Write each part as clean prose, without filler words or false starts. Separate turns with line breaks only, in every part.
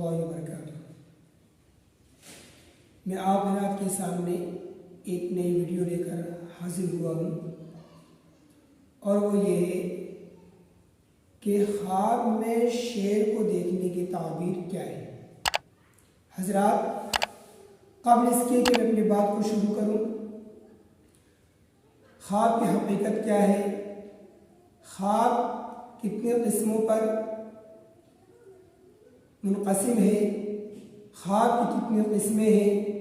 اللہ وبرکاتہ۔ میں آپ حضرات کے سامنے ایک نئی ویڈیو لے کر حاضر ہوا ہوں، اور وہ یہ ہے کہ خواب میں شیر کو دیکھنے کی تعبیر کیا ہے۔ حضرات، قبل اس کے کہ میں اپنی بات کو شروع کروں، خواب کی حقیقت کیا ہے، خواب کتنے قسموں پر منقسم ہے، خواب کی کتنی قسمیں ہیں،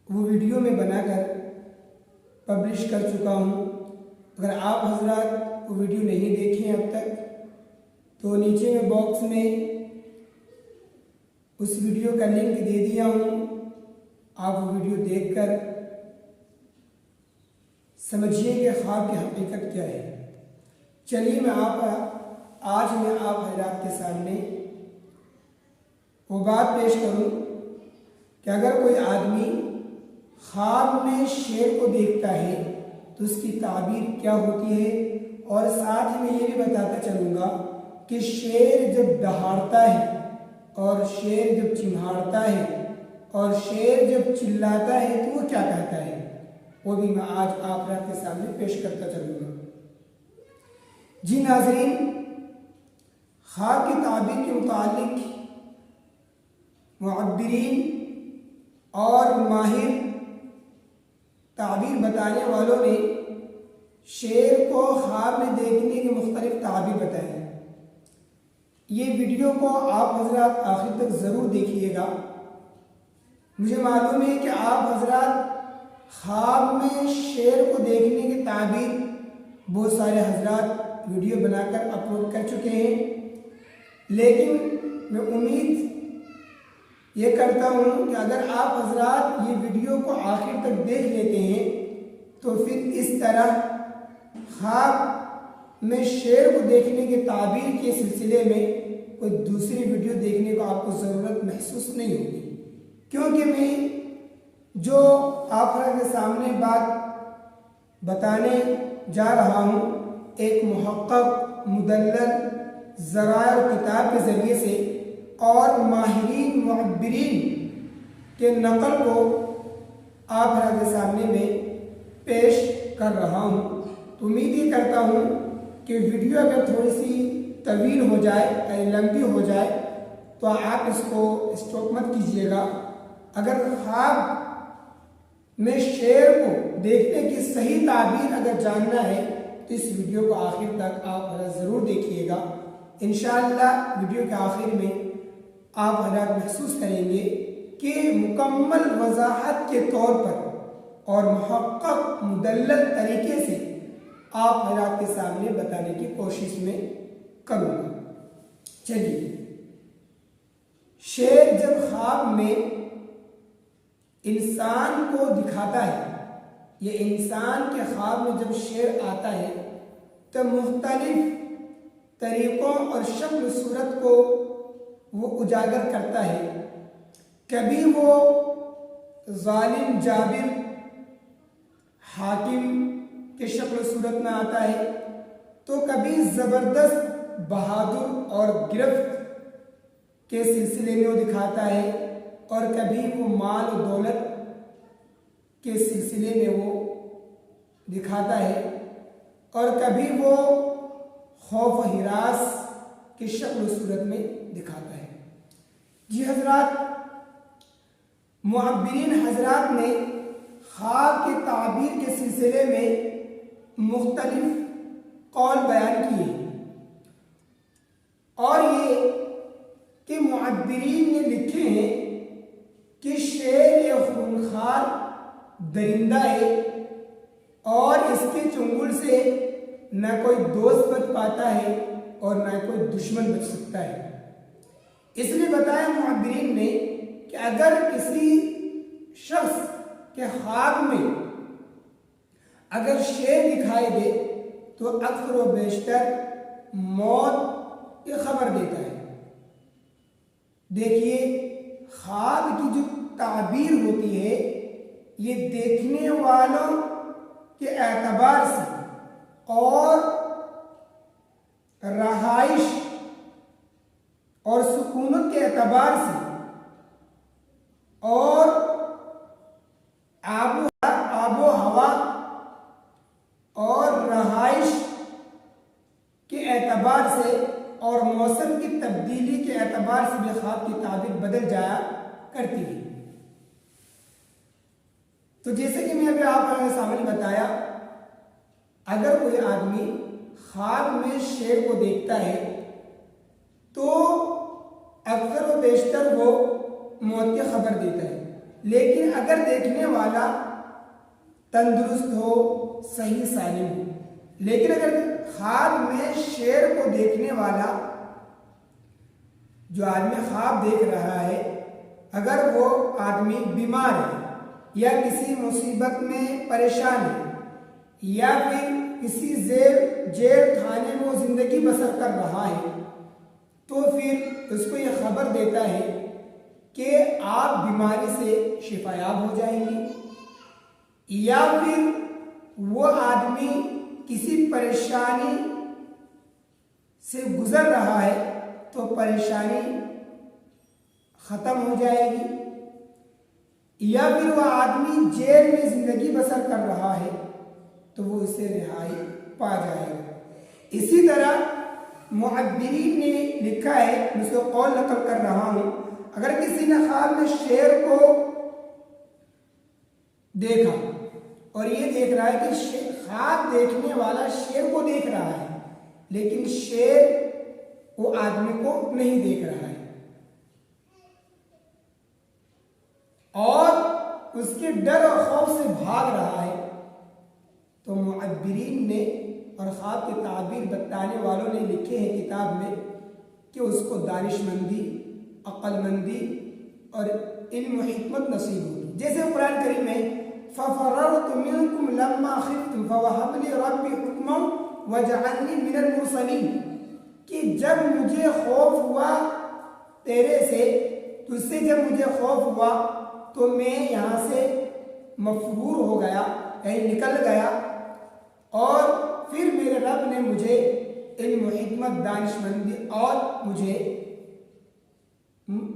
وہ ویڈیو میں بنا کر پبلش کر چکا ہوں۔ اگر آپ حضرات وہ ویڈیو نہیں دیکھیں اب تک تو نیچے میں باکس میں اس ویڈیو کا لنک دے دیا ہوں، آپ وہ ویڈیو دیکھ کر سمجھیے کہ خواب کی حقیقت کیا ہے۔ چلیے آج میں آپ حضرات کے سامنے وہ بات پیش کروں کہ اگر کوئی آدمی خواب میں شیر کو دیکھتا ہے تو اس کی تعبیر کیا ہوتی ہے، اور ساتھ ہی میں یہ بھی بتاتا چلوں گا کہ شیر جب دہاڑتا ہے اور شیر جب چمہاڑتا ہے اور شیر جب چلاتا ہے تو وہ کیا کہتا ہے، وہ بھی میں آج آپ حضرات کے سامنے پیش کرتا چلوں گا۔ جی ناظرین، خواب کی تعبیر کے متعلق معبرین اور ماہر تعبیر بتانے والوں نے شیر کو خواب میں دیکھنے کی مختلف تعبیر بتائی ہے۔ یہ ویڈیو کو آپ حضرات آخر تک ضرور دیکھیے گا۔ مجھے معلوم ہے کہ آپ حضرات خواب میں شیر کو دیکھنے کی تعبیر بہت سارے حضرات ویڈیو بنا کر اپلوڈ کر چکے ہیں، لیکن میں امید یہ کرتا ہوں کہ اگر آپ حضرات یہ ویڈیو کو آخر تک دیکھ لیتے ہیں تو پھر اس طرح خواب میں شیر کو دیکھنے کی تعبیر کے سلسلے میں کوئی دوسری ویڈیو دیکھنے کو آپ کو ضرورت محسوس نہیں ہوگی، کیونکہ میں جو آپ کے سامنے بات بتانے جا رہا ہوں ایک محقق مدلل ذرائع اور کتاب کے ذریعے سے اور ماہرین معبرین کے نقل کو آپ کے سامنے میں پیش کر رہا ہوں۔ تو امید یہ کرتا ہوں کہ ویڈیو اگر تھوڑی سی طویل ہو جائے، لمبی ہو جائے تو آپ اس کو اسٹاپ مت کیجیے گا۔ اگر خواب میں شیر کو دیکھنے کی صحیح تعبیر اگر جاننا ہے تو اس ویڈیو کو آخر تک آپ ضرور دیکھیے گا۔ انشاءاللہ ویڈیو کے آخر میں آپ حضرات محسوس کریں گے کہ مکمل وضاحت کے طور پر اور محقق مدلل طریقے سے آپ حضرات کے سامنے بتانے کی کوشش میں کروں گا۔ چلیے، شیر جب خواب میں انسان کو دکھاتا ہے، یہ انسان کے خواب میں جب شیر آتا ہے تو مختلف طریقوں اور شکل و صورت کو وہ اجاگر کرتا ہے۔ کبھی وہ ظالم جابر حاکم کے شکل و صورت میں آتا ہے، تو کبھی زبردست بہادر اور گرفت کے سلسلے میں وہ دکھاتا ہے، اور کبھی وہ مال و دولت کے سلسلے میں وہ دکھاتا ہے، اور کبھی وہ خوف و ہراس کی شکل و صورت میں دکھاتا ہے۔ جی حضرات، معبرین حضرات نے خواب کی تعبیر کے سلسلے میں مختلف قول بیان کیے، اور یہ کہ معبرین نے لکھے ہیں کہ شیر ایک خونخوار درندہ ہے، اور اس کے چنگل سے نہ کوئی دوست بچ پاتا ہے اور نہ کوئی دشمن بچ سکتا ہے۔ اس لیے بتایا معبرین نے کہ اگر کسی شخص کے خواب میں اگر شیر دکھائی دے تو اکثر و بیشتر موت کی خبر دیتا ہے۔ دیکھیے، خواب کی جو تعبیر ہوتی ہے یہ دیکھنے والوں کے اعتبار سے اور رہائش اور سکونت کے اعتبار سے اور آب و ہوا اور رہائش کے اعتبار سے اور موسم کی تبدیلی کے اعتبار سے بھی خواب کی تعبیر بدل جایا کرتی ہے۔ تو جیسے کہ میں ابھی آپ کے سامنے بتایا، اگر کوئی آدمی خواب میں شیر کو دیکھتا ہے تو اکثر و بیشتر وہ موت کی خبر دیتا ہے، لیکن اگر دیکھنے والا تندرست ہو، صحیح سالم ہو، لیکن اگر خواب میں شیر کو دیکھنے والا جو آدمی خواب دیکھ رہا ہے اگر وہ آدمی بیمار ہے یا کسی مصیبت میں پریشان ہے یا پھر کسی جیل خانے میں وہ زندگی بسر کر رہا ہے، تو پھر اس کو یہ خبر دیتا ہے کہ آپ بیماری سے شفایاب ہو جائیں گے، یا پھر وہ آدمی کسی پریشانی سے گزر رہا ہے تو پریشانی ختم ہو جائے گی، یا پھر وہ آدمی جیل میں زندگی بسر کر رہا ہے تو وہ اسے رہائی پا جائے گا۔ اسی طرح معبرین نے لکھا ہے، میں اس کو قول نقل کر رہا ہوں، اگر کسی نے خواب میں شیر کو دیکھا اور یہ دیکھ رہا ہے کہ خواب دیکھنے والا شیر کو دیکھ رہا ہے لیکن شیر وہ آدمی کو نہیں دیکھ رہا ہے اور اس کے ڈر اور خوف سے بھاگ رہا ہے، تو معبرین نے اور خواب کی تعبیر بتانے والوں نے لکھے ہیں کتاب میں کہ اس کو دانش مندی، عقل مندی اور علم و حکمت نصیب ہوگی۔ جیسے قرآن کریم میں فَفَرَرْتُ مِنْكُمْ لَمَّا خِفْتُمْ فَوَهَبَ لِي رَبِّي حُكْمًا وَجَعَلْنِي مِنَ الْمُرْسَلِينَ، کہ جب مجھے خوف ہوا تیرے سے، تجھ سے جب مجھے خوف ہوا تو میں یہاں سے مفرور ہو گیا، یعنی نکل گیا، اور پھر میرے رب نے مجھے علم و حکمت، دانش مندی اور مجھے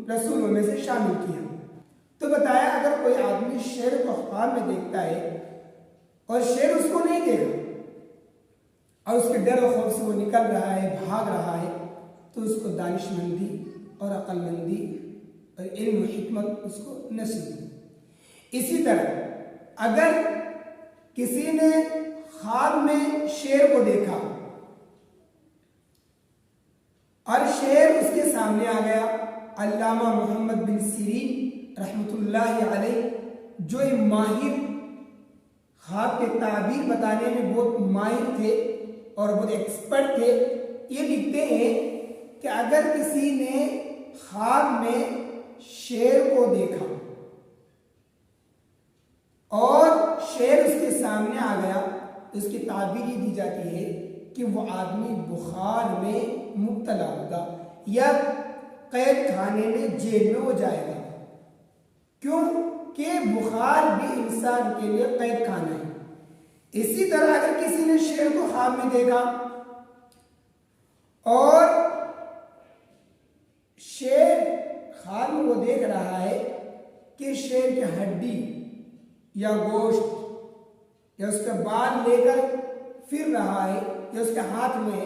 رسولوں میں سے شامل کیا۔ تو بتایا اگر کوئی آدمی شیر کو خواب میں دیکھتا ہے اور شیر اس کو نہیں دیکھا اور اس کے ڈر و خوف سے وہ نکل رہا ہے، بھاگ رہا ہے، تو اس کو دانش مندی اور عقل مندی اور علم و حکمت اس کو نصیب ہو۔ اسی طرح اگر کسی نے خواب میں شیر کو دیکھا اور شیر اس کے سامنے آ گیا، علامہ محمد بن سیرین رحمۃ اللہ علیہ جو ماہر خواب کے تعبیر بتانے میں بہت ماہر تھے اور بہت ایکسپرٹ تھے، یہ لکھتے ہیں کہ اگر کسی نے خواب میں شیر کو دیکھا اور شیر اس کے سامنے آ گیا، اس کی تعبیر یہ دی جاتی ہے کہ وہ آدمی بخار میں مبتلا ہوگا یا قید خانے میں، جیل میں وہ جائے گا، کیوں کہ بخار بھی انسان کے لیے قید خانہ ہے۔ اسی طرح اگر کسی نے شیر کو خواب میں دیکھا اور شیر خواب میں وہ دیکھ رہا ہے کہ شیر کی ہڈی یا گوشت یا اس کا بال لے کر پھر رہا ہے، یا اس کے ہاتھ میں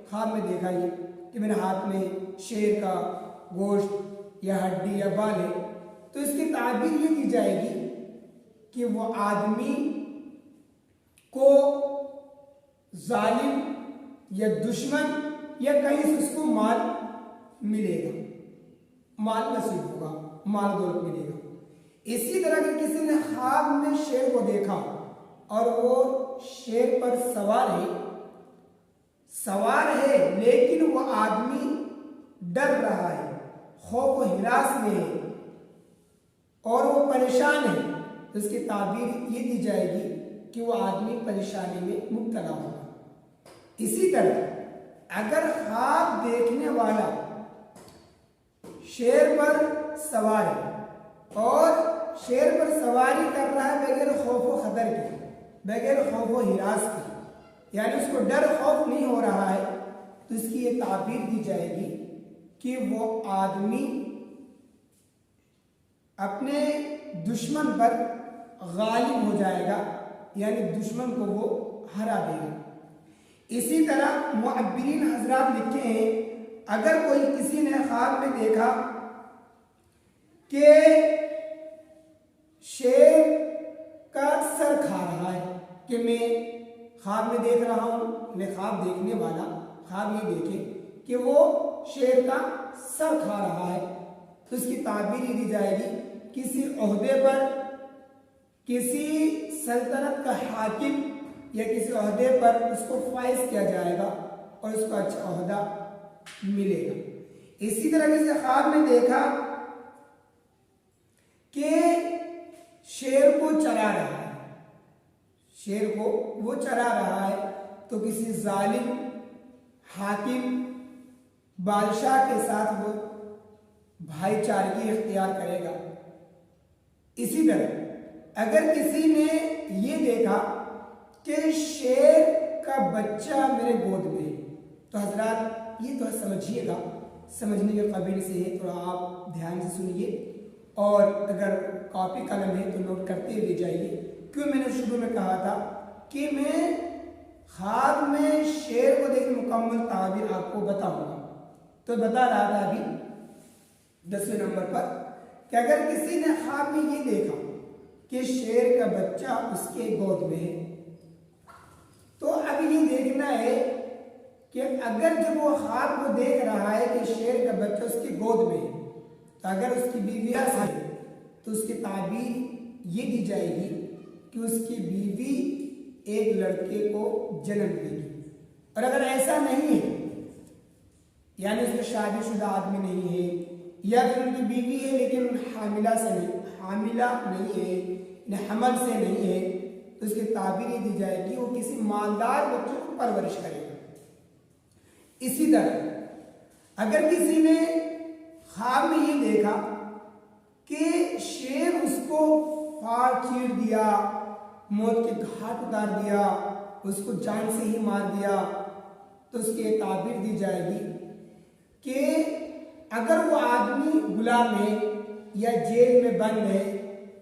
خواب میں دیکھا یہ کہ میرے ہاتھ میں شیر کا گوشت یا ہڈی یا بال ہے، تو اس کی تعبیر یہ دی جائے گی کہ وہ آدمی کو ظالم یا دشمن یا کہیں سے اس کو مال ملے گا، مال نصیب ہوگا، مال دولت ملے گا۔ اسی طرح اگر کسی نے خواب میں شیر کو دیکھا اور وہ شیر پر سوار ہے لیکن وہ آدمی ڈر رہا ہے، خوف و ہراس میں ہے اور وہ پریشان ہے، تو اس کی تعبیر یہ دی جائے گی کہ وہ آدمی پریشانی میں مبتلا ہوگا۔ اسی طرح اگر خواب دیکھنے والا شیر پر سوار ہے اور شیر پر سواری کر رہا ہے بغیر خوف و خطر کے، بغیر خوف و ہراس کے، یعنی اس کو ڈر خوف نہیں ہو رہا ہے، تو اس کی یہ تعبیر دی جائے گی کہ وہ آدمی اپنے دشمن پر غالب ہو جائے گا، یعنی دشمن کو وہ ہرا دے گا۔ اسی طرح معبرین حضرات لکھتے ہیں اگر کوئی کسی نے خواب میں دیکھا کہ شیر کا سر کھا رہا ہے، کہ میں خواب میں دیکھ رہا ہوں، میں خواب دیکھنے والا خواب یہ دیکھے کہ وہ شیر کا سر کھا رہا ہے، تو اس کی تعبیر یہ دی جائے گی کسی عہدے پر کسی سلطنت کا حاکم یا کسی عہدے پر اس کو فائز کیا جائے گا اور اس کو اچھا عہدہ ملے گا۔ اسی طرح کسی خواب میں دیکھا کہ شیر کو چرا رہا ہے، شیر کو وہ چرا رہا ہے، تو کسی ظالم حاکم بادشاہ کے ساتھ وہ بھائی چارگی اختیار کرے گا۔ اسی طرح اگر کسی نے یہ دیکھا کہ شیر کا بچہ میرے گود میں، تو حضرات یہ تو سمجھیے گا، سمجھنے کے قابل سے ہے، تھوڑا آپ دھیان سے سنیے اور اگر کاپی قلم ہے تو نوٹ کرتے ہوئے جائیے، کیوں میں نے شروع میں کہا تھا کہ میں خواب میں شیر کو دیکھ مکمل تعبیر آپ کو بتاؤں گا۔ تو بتا رہا تھا ابھی 10ویں نمبر پر کہ اگر کسی نے خواب میں یہ دیکھا کہ شیر کا بچہ اس کے گود میں ہے، تو اب یہ دیکھنا ہے کہ اگر جب وہ خواب کو دیکھ رہا ہے کہ شیر کا بچہ اس کے گود میں ہے، تو اگر اس کی بیوی ہے تو اس کی تعبیر یہ دی جائے گی کہ اس کی بیوی ایک لڑکے کو جنم دے گی، اور اگر ایسا نہیں ہے یعنی اس میں شادی شدہ آدمی نہیں ہے یا پھر ان کی بیوی ہے لیکن حاملہ نہیں ہے، یعنی حمل سے نہیں ہے، تو اس کی تعبیر یہ دی جائے گی وہ کسی مالدار بچے کو پرورش کرے گا۔ اسی طرح اگر کسی نے خواب میں یہ دیکھا کہ شیر اس کو پھاڑ چیڑ دیا، موت کے گھاٹ اتار دیا، اس کو جان سے ہی مار دیا، تو اس کی تعبیر دی جائے گی کہ اگر وہ آدمی غلام ہے یا جیل میں بند ہے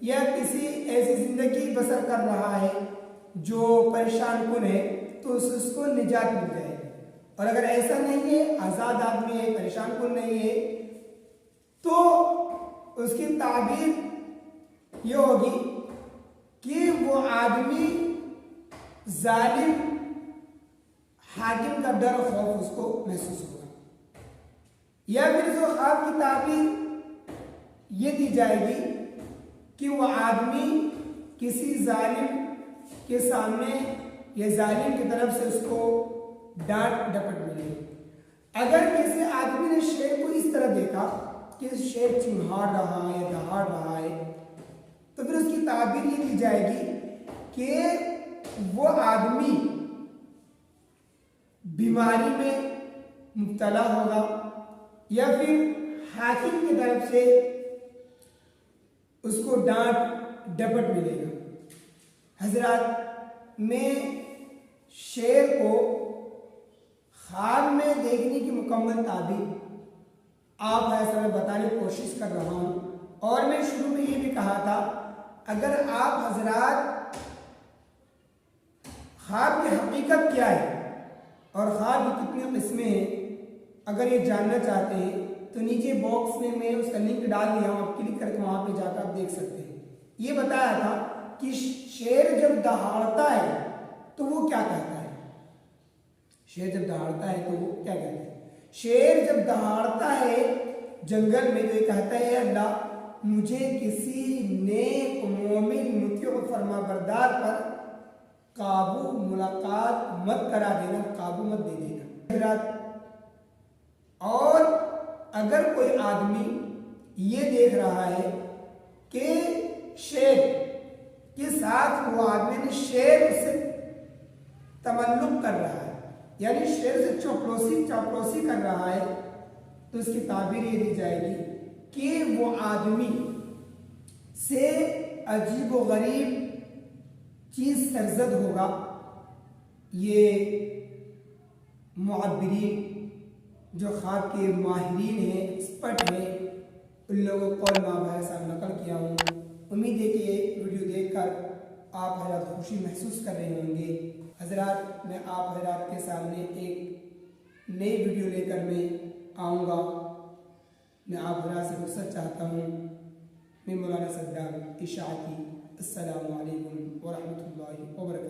یا کسی ایسی زندگی بسر کر رہا ہے جو پریشان کن ہے، تو اس کو نجات مل جائے گی، اور اگر ایسا نہیں ہے، آزاد آدمی ہے، پریشان کن نہیں ہے، تو اس کی تعبیر یہ ہوگی کہ وہ آدمی ظالم حاکم کا ڈر و خوف اس کو محسوس ہوگا، یا پھر اس خواب کی تعبیر یہ دی جائے گی کہ وہ آدمی کسی ظالم کے سامنے یا ظالم کی طرف سے اس کو ڈانٹ ڈپٹ ملے۔ اگر کسی آدمی نے شیر کو اس طرح دیکھا کہ شیر چنہاڑ رہا ہے، دہاڑ رہا ہے، تو پھر اس کی تعبیر یہ دی جائے گی کہ وہ آدمی بیماری میں مبتلا ہوگا یا پھر حاکم کی طرف سے اس کو ڈانٹ ڈپٹ ملے گا۔ حضرات، میں شیر کو خواب میں دیکھنے کی مکمل تعبیر آپ ایسا میں بتانے کی کوشش کر رہا ہوں، اور میں شروع میں یہ بھی کہا تھا اگر آپ حضرات خواب کی حقیقت کیا ہے اور خواب کی کتنی قسمیں ہیں اگر یہ جاننا چاہتے ہیں تو نیچے باکس میں اس کا لنک ڈال دیا ہوں، آپ کلک کر کے وہاں پہ جا کر آپ دیکھ سکتے ہیں۔ یہ بتایا تھا کہ شیر جب دہاڑتا ہے تو وہ کیا کہتا ہے، شیر جب دہاڑتا ہے تو وہ کیا کہتا ہے، شیر جب دہاڑتا ہے جنگل میں تو یہ کہتا ہے اللہ مجھے کسی نیک مومن مطیع و فرما بردار پر قابو ملاقات مت کرا دینا، قابو مت دے دینا۔ اور اگر کوئی آدمی یہ دیکھ رہا ہے کہ شیر کے ساتھ وہ آدمی نے شیر سے تملق کر رہا ہے، یعنی شیر سے چاپلوسی کر رہا ہے، تو اس کی تعبیر یہ دی جائے گی کہ وہ آدمی سے عجیب و غریب چیز سرزد ہوگا۔ یہ معبرین جو خواب کے ماہرین ہیں، ایکسپرٹ ہیں، ان لوگوں کو قول ماں بھائی صاحب نقل کیا ہوں۔ امید ہے کہ یہ ویڈیو دیکھ کر آپ حضرات خوشی محسوس کر رہے ہوں گے۔ حضرات میں آپ حضرات کے سامنے ایک نئی ویڈیو لے کر میں آؤں گا۔ میں آپ حضرات سے رخصت چاہتا ہوں۔ میں مولانا صدام اشاعتی۔ السلام علیکم ورحمۃ اللہ وبرکاتہ۔